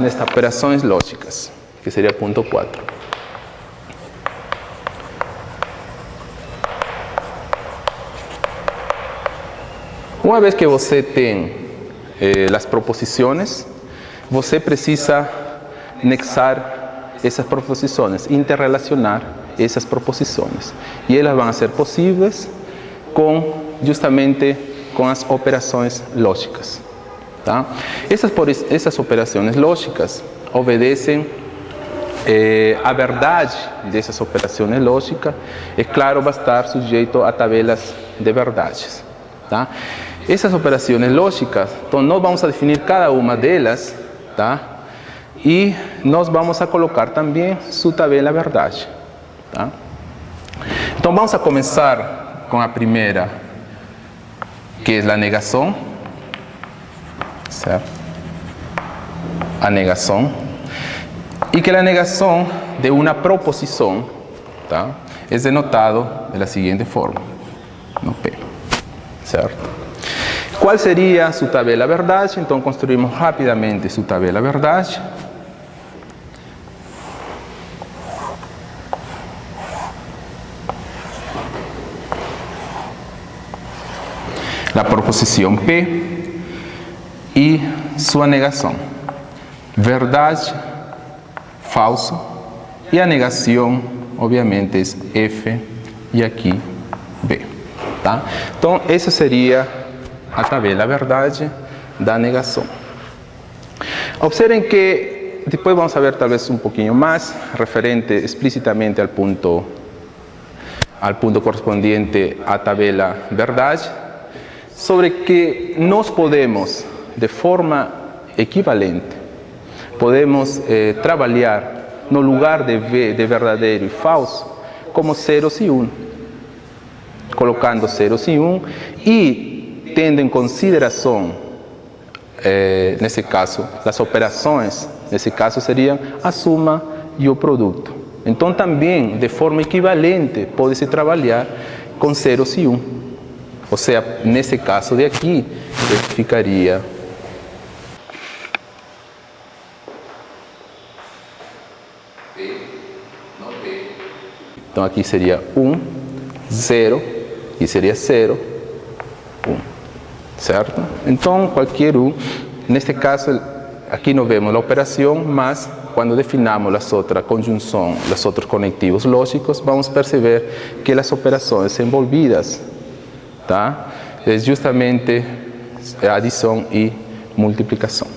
estas operações lógicas, que seria ponto 4. Uma vez que você tem as proposições, você precisa anexar essas proposições, interrelacionar essas proposições. E elas vão ser possíveis justamente com as operações lógicas. Tá? Essas operações lógicas obedecem a verdade dessas operações lógicas, é claro, vai estar sujeito a tabelas de verdades. Tá? Essas operações lógicas, então nós vamos a definir cada uma delas, tá? E nós vamos a colocar também sua tabela verdade. Tá? Então vamos a começar com a primeira, que é a negação, certo? A negação, e que a negação de uma proposição, tá? É denotado da seguinte forma, no P, certo? Qual seria sua tabela verdade? Então construímos rapidamente sua tabela verdade. A proposição P e sua negação. Verdade, falso. E a negação, obviamente, é F e aqui B. Tá? Então, essa seria a tabela verdade da negação. Observem que depois vamos ver talvez um pouquinho mais referente explicitamente ao ponto correspondiente à tabela verdade, sobre que nós podemos, de forma equivalente, podemos trabalhar no lugar de V de verdadeiro e falso como zeros e 1, colocando zeros e 1 e tendo em consideração, nesse caso, as operações, nesse caso seriam a soma e o produto. Então, também, de forma equivalente, pode-se trabalhar com zeros e 1. Ou seja, nesse caso de aqui, ficaria P, não P. Então, aqui seria 1, 0, e seria 0, 1. Certo? Então, qualquer um, neste caso, aqui não vemos a operação, mas quando definamos as outras conjunções, os outros conectivos lógicos, vamos perceber que as operações envolvidas, tá? É justamente adição e multiplicação.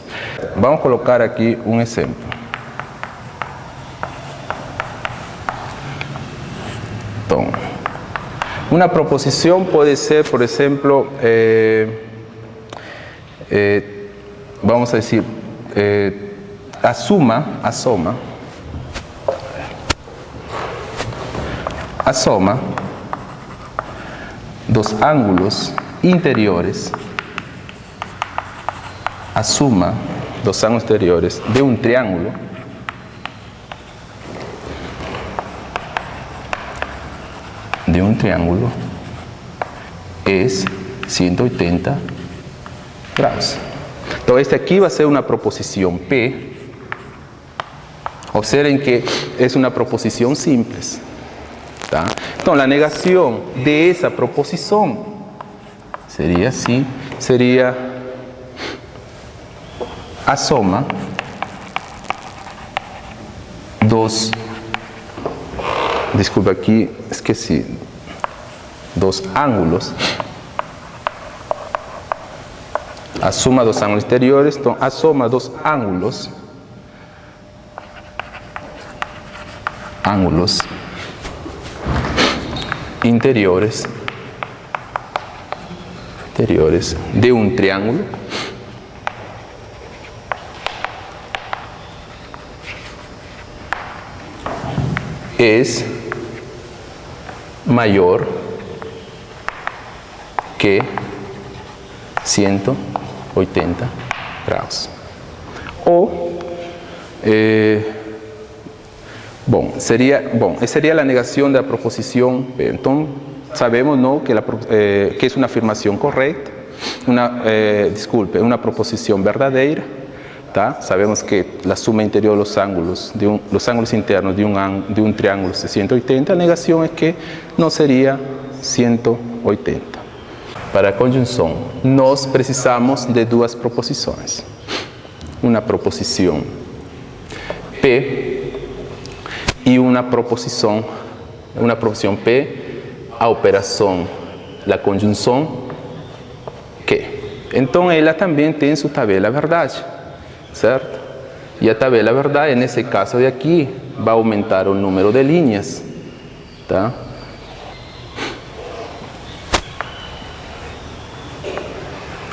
Vamos colocar aqui um exemplo. Então, uma proposição pode ser, por exemplo, vamos a decir, a soma dos ângulos interiores, a suma dos ângulos interiores de um triângulo é 180 graus. Então, este aqui vai ser uma proposição P. Observem que é uma proposição simples. Tá? Então, a negação dessa proposição seria assim, seria a soma dos, desculpa aqui, esqueci, dos ângulos, a soma dos ângulos exteriores, então a soma dos ângulos interiores de um triângulo é maior que 180 graus. Ou, essa seria a negação da proposição P. Então, sabemos não, que é uma afirmação correta, uma proposição verdadeira, tá? Sabemos que la suma interior de los ángulos internos de un triángulo es 180. La negación es que no sería 180. Para a conjunção, nós precisamos de duas proposições. Uma proposição P e uma proposição P, a operação, a conjunção Q. Então, ela também tem sua tabela verdade, certo? E a tabela verdade, nesse caso de aqui, vai aumentar o número de linhas, tá?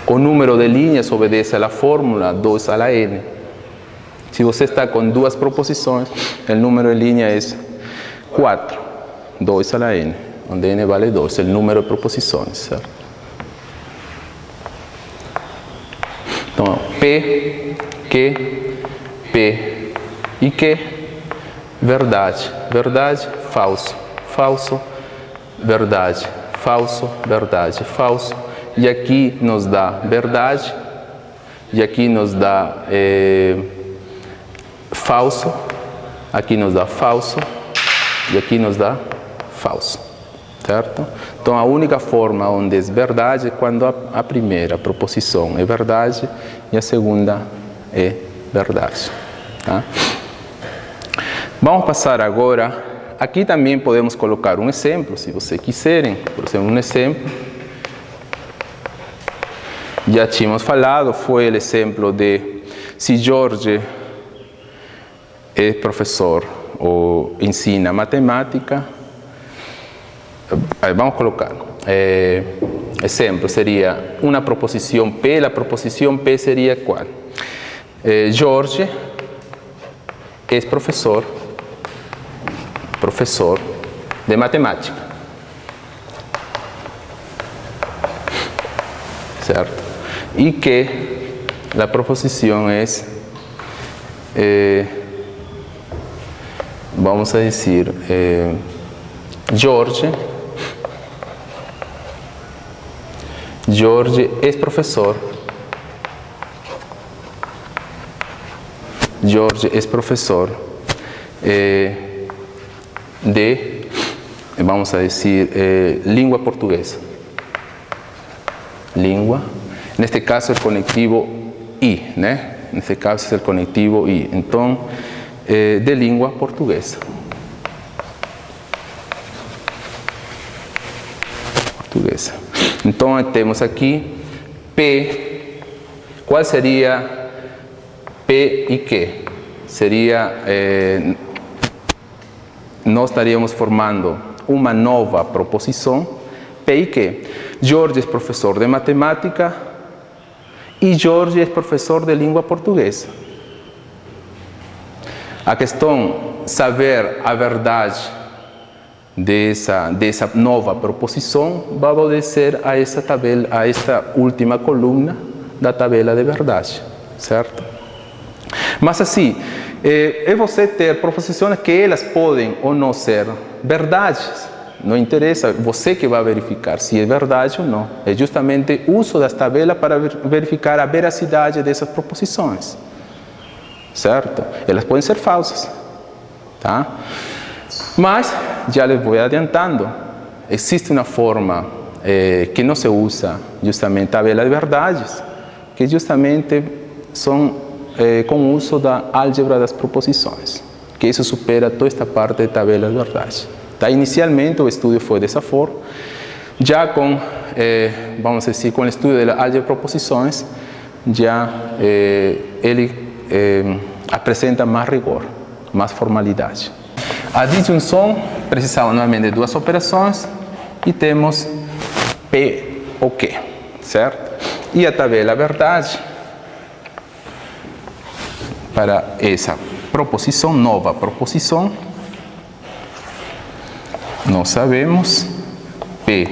O número de linhas obedece à fórmula 2 a la n. Se você está com duas proposições, o número de linhas é 4, 2 a la n, onde n vale 2, o número de proposições, certo? Então, P, Q, P e Q, verdade, verdade, falso, falso, verdade, falso, verdade, falso. E aqui nos dá verdade, e aqui nos dá falso, aqui nos dá falso, e aqui nos dá falso, certo? Então, a única forma onde é verdade é quando a primeira proposição é verdade e a segunda é verdade, tá? Vamos passar agora, aqui também podemos colocar um exemplo, se vocês quiserem, por exemplo, um exemplo. Já tínhamos falado, foi o exemplo de se Jorge é professor ou ensina matemática. Vamos colocar. Exemplo seria uma proposição P. A proposição P seria qual? Jorge é professor de matemática. Certo? E que a proposição é, vamos a dizer, Jorge é professor. Jorge é professor de, vamos a dizer, língua portuguesa. Língua. Neste caso, o conectivo I, né? Neste caso, é o conectivo I. Então, de língua portuguesa. Então, temos aqui P. Qual seria P e Q? Seria, nós estaríamos formando uma nova proposição, P e Q. Jorge é professor de matemática e Jorge é professor de língua portuguesa. A questão é saber a verdade dessa nova proposição vai obedecer a essa tabela, a esta última coluna da tabela de verdade, certo? Mas assim, é você ter proposições que elas podem ou não ser verdades. Não interessa, você que vai verificar se é verdade ou não. É justamente o uso das tabelas para verificar a veracidade dessas proposições. Certo? Elas podem ser falsas. Tá? Mas, já les vou adiantando, existe uma forma que não se usa justamente tabela de verdades, que justamente são com o uso da álgebra das proposições, que isso supera toda esta parte de tabela de verdade. Tá? Inicialmente o estudo foi dessa forma, já com, vamos dizer, com o estudo da álgebra de proposições, já ele apresenta mais rigor, mais formalidade. A disjunção precisava novamente de duas operações e temos P ou Q, certo? E a tabela verdade para essa proposição, nova proposição, nós sabemos P,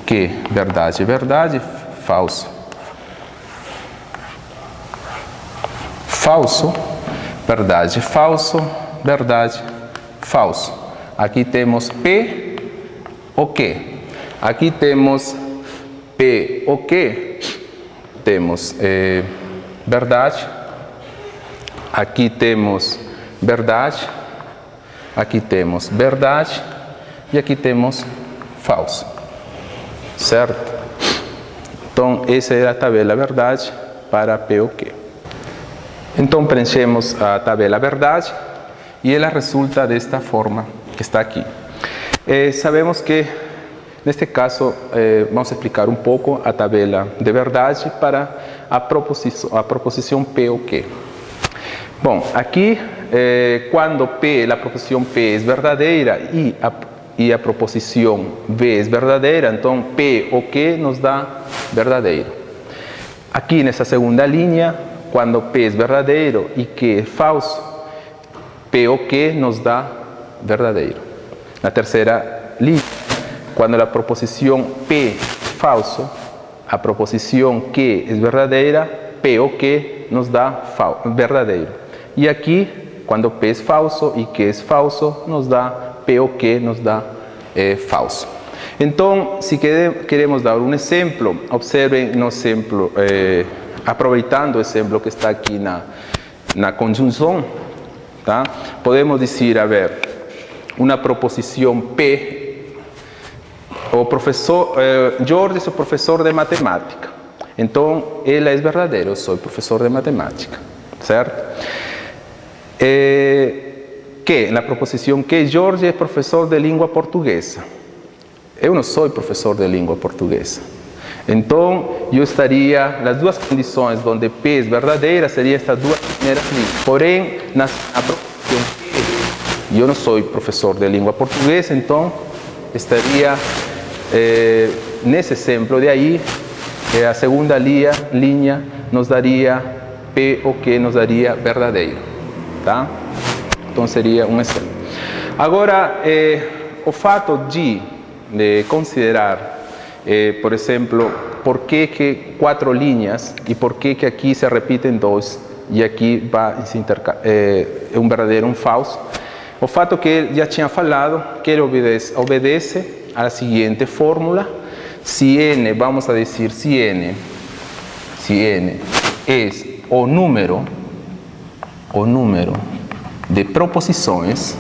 Q, verdade, verdade, falso. Falso, verdade, falso, verdade, falso. Aqui temos P ou Q. Aqui temos P ou Q. Temos verdade aqui temos verdade, aqui temos verdade e aqui temos falso, certo? Então, essa é a tabela verdade para P ou Q. Então, preenchemos a tabela verdade e ela resulta desta forma que está aqui. Sabemos que, neste caso, vamos explicar um pouco a tabela de verdade para a proposição P ou Q. Bom, aqui, quando P, a proposição P é verdadeira e a proposição V é verdadeira, então P ou Q nos dá verdadeiro. Aqui nessa segunda linha, quando P é verdadeiro e Q é falso, P ou Q nos dá verdadeiro. Na terceira linha, quando a proposição P é falso, a proposição Q é verdadeira, P ou Q nos dá verdadeiro. E aqui, quando P é falso e Q é falso, nos dá P ou Q nos dá falso. Então, se queremos dar um exemplo, observem no exemplo, aproveitando o exemplo que está aqui na conjunção, tá? Podemos dizer, a ver, uma proposição P, o professor Jorge é o professor de matemática, então ele é verdadeiro, eu sou professor de matemática, certo? Que na proposição que Jorge é professor de língua portuguesa. Eu não sou professor de língua portuguesa. Então, eu estaria, nas duas condições onde P é verdadeira, seriam estas duas primeiras linhas. Porém, na proposição P, eu não sou professor de língua portuguesa, então estaria, nesse exemplo de aí, a segunda linha nos daria P ou Q nos daria verdadeiro. Tá? Então, seria um exemplo. Agora, o fato de considerar, por exemplo, por que 4 linhas e por que aqui se repetem 2 e aqui é um verdadeiro e um falso. O fato que eu já tinha falado, que ele obedece à seguinte fórmula. Se N, vamos a dizer, se N é o número de proposições,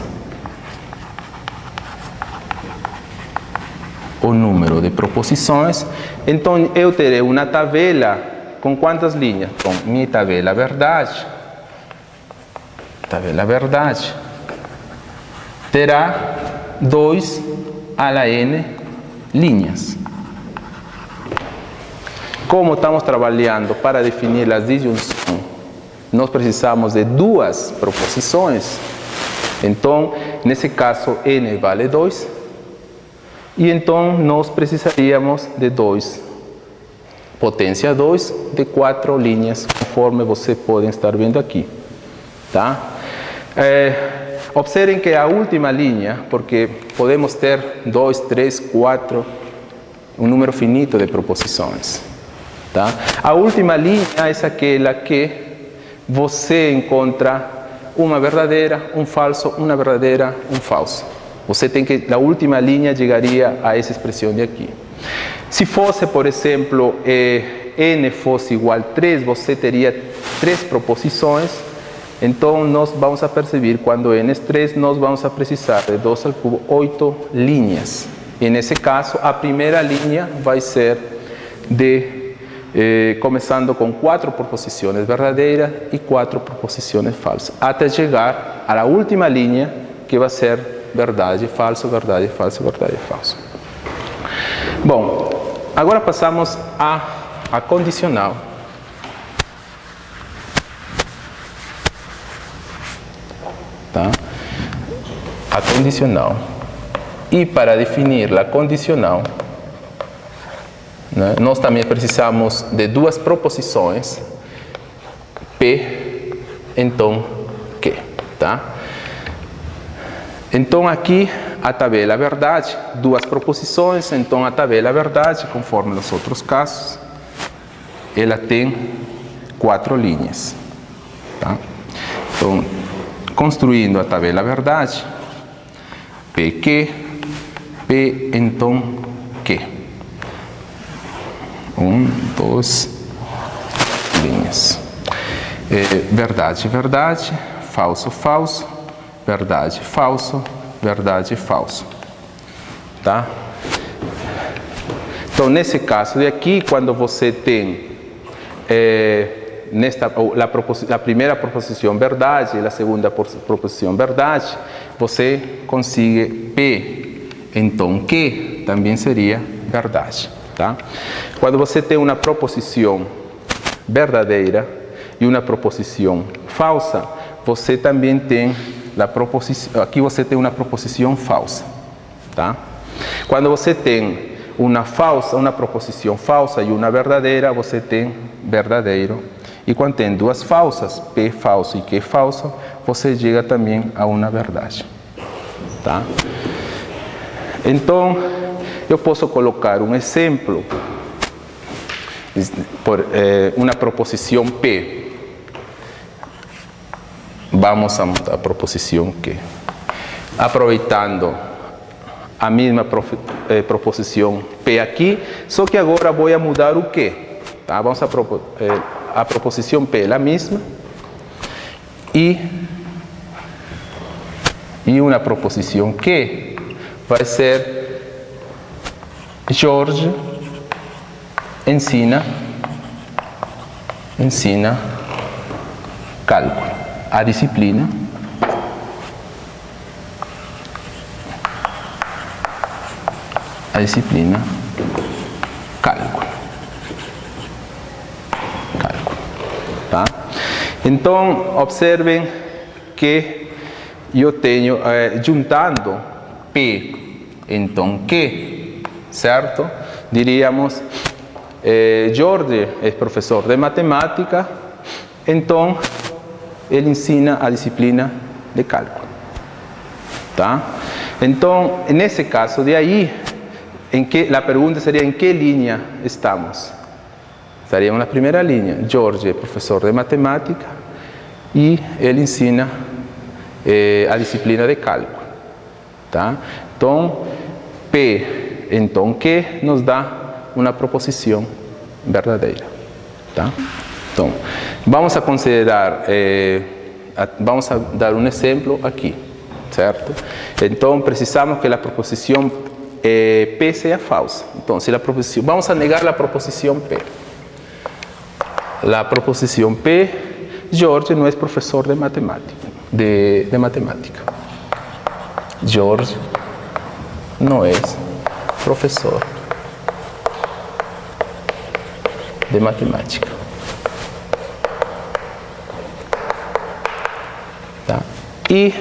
então eu terei uma tabela com quantas linhas? Com minha tabela verdade, terá 2 a la n linhas. Como estamos trabalhando para definir as disjunções, nós precisamos de 2 proposições. Então, nesse caso, n vale 2. E então, nós precisaríamos de 2, potência 2, de 4 linhas, conforme você pode estar vendo aqui. Tá? Observem que a última linha, porque podemos ter 2, 3, 4, um número finito de proposições. Tá? A última linha é aquela que você encontra uma verdadeira, um falso, uma verdadeira, um falso. Você tem que, na última linha, chegaria a essa expressão de aqui. Se fosse, por exemplo, n fosse igual a 3, você teria 3 proposições. Então, nós vamos a perceber, quando n é 3, nós vamos a precisar de 2 ao cubo, 8 linhas. E nesse caso, a primeira linha vai ser começando com 4 proposições verdadeiras e 4 proposições falsas, até chegar à última linha, que vai ser verdade, falso, verdade, falso, verdade, falso. Bom, agora passamos a condicional. Tá? A condicional. E para definir a condicional, né, nós também precisamos de 2 proposições, P, então, Q. Tá? Então, aqui, a tabela verdade, 2 proposições, então a tabela verdade, conforme nos outros casos, ela tem 4 linhas. Tá? Então, construindo a tabela verdade, PQ, P, então, Q. 1, 2 linhas. verdade, verdade, falso, falso, verdade, falso, verdade, falso. Tá? Então, nesse caso de aqui, quando você tem a primeira proposição verdade e a segunda proposição verdade, você consegue P, então Q também seria verdade. Tá? Quando você tem uma proposição verdadeira e uma proposição falsa, você também tem a proposição, aqui você tem uma proposição falsa. Tá? Quando você tem uma proposição falsa e uma verdadeira, você tem verdadeiro. E quando tem duas falsas, P falso e Q falso, você chega também a uma verdade. Tá? Então, eu posso colocar um exemplo por uma proposição P. Vamos a proposição Q. Aproveitando a mesma proposição P aqui, só que agora vou mudar o Q. Tá? Vamos a proposição P é a mesma e uma proposição Q vai ser Jorge ensina cálculo, a disciplina cálculo. Tá? Então, observem que eu tenho, juntando P, então Q, certo? Diríamos, Jorge é professor de matemática, então ele ensina a disciplina de cálculo. Tá? Então, nesse caso de aí, a pergunta seria em que linha estamos? Estaríamos na primeira linha. Jorge é professor de matemática e ele ensina a disciplina de cálculo. Tá? Então, P, então Q nos dá uma proposição verdadeira. Tá? Então, vamos a considerar, vamos a dar um exemplo aqui, certo? Então, precisamos que a proposição P seja falsa. Então, se a proposição, vamos a negar a proposição P. A proposição P, Jorge não é professor de matemática. Jorge não é professor de matemática. Tá? E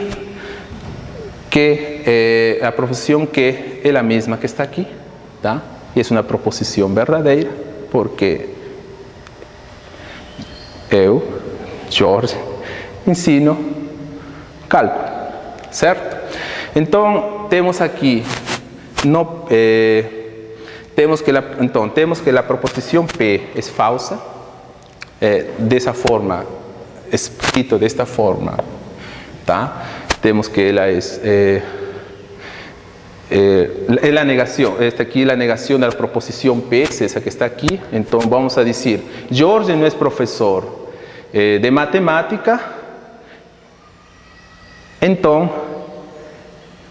que a proposição que é a mesma que está aqui, tá? E é uma proposição verdadeira, porque eu, Jorge, ensino cálculo, certo? Então, temos aqui, temos que a proposição P é falsa, dessa forma, escrito desta forma, tá? Temos que ela é a negação, esta aqui é a negação da proposição P, essa que está aqui. Então, vamos a dizer, Jorge não é professor de matemática, então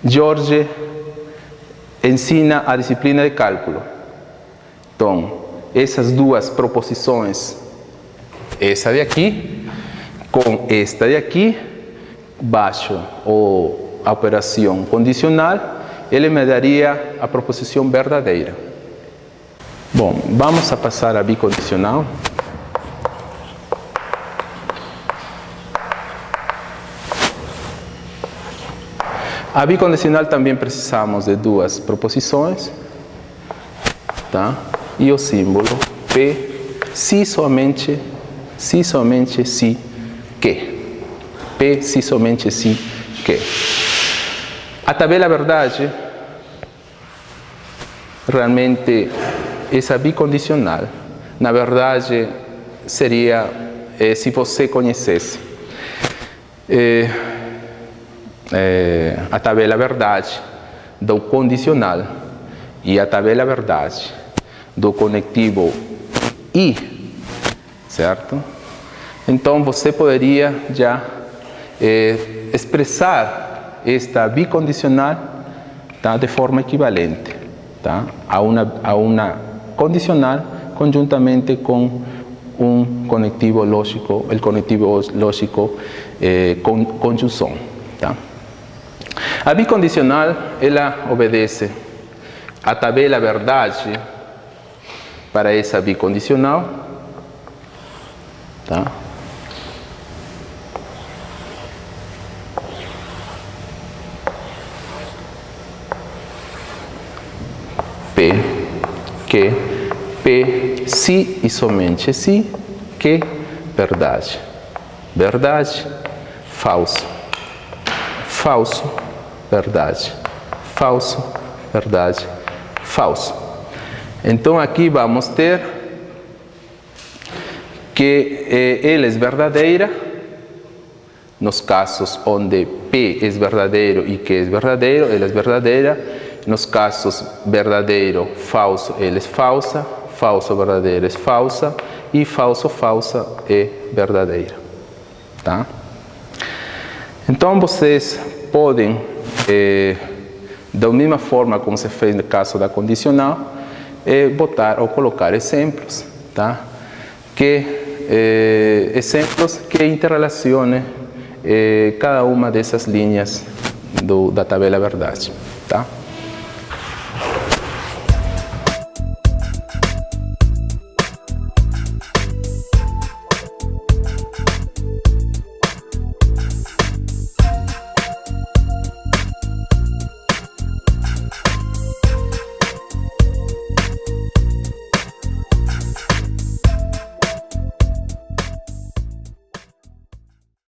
Jorge ensina a disciplina de cálculo. Então, essas duas proposições, essa de aqui com esta de aqui, baixo a operação condicional, ele me daria a proposição verdadeira. Bom, vamos a passar a bicondicional. A bicondicional também precisamos de duas proposições, tá? E o símbolo P, se somente se que. P, se somente se que. A tabela verdade, realmente, essa bicondicional, na verdade, seria, se você conhecesse a tabela verdade do condicional e a tabela verdade do conectivo e, certo? Então, você poderia já expressar esta bicondicional, tá, de forma equivalente, tá, a uma condicional conjuntamente com um conectivo lógico, o conectivo lógico conjunção. Tá? A bicondicional, ela obedece a tabela verdade para essa bicondicional, tá? P, que, P, se e somente se, que, verdade. Verdade, falso. Falso, verdade. Falso, verdade. Falso. Então, aqui vamos ter que ela é verdadeira, nos casos onde P é verdadeiro e Q é verdadeiro, ela é verdadeira. Nos casos verdadeiro, falso, ela é falsa. Falso, verdadeiro é falsa. E falso, falsa é verdadeira. Tá? Então, vocês podem, da mesma forma como se fez no caso da condicional, botar ou colocar exemplos, tá? Exemplos que interrelacionem cada uma dessas linhas da tabela verdade, tá?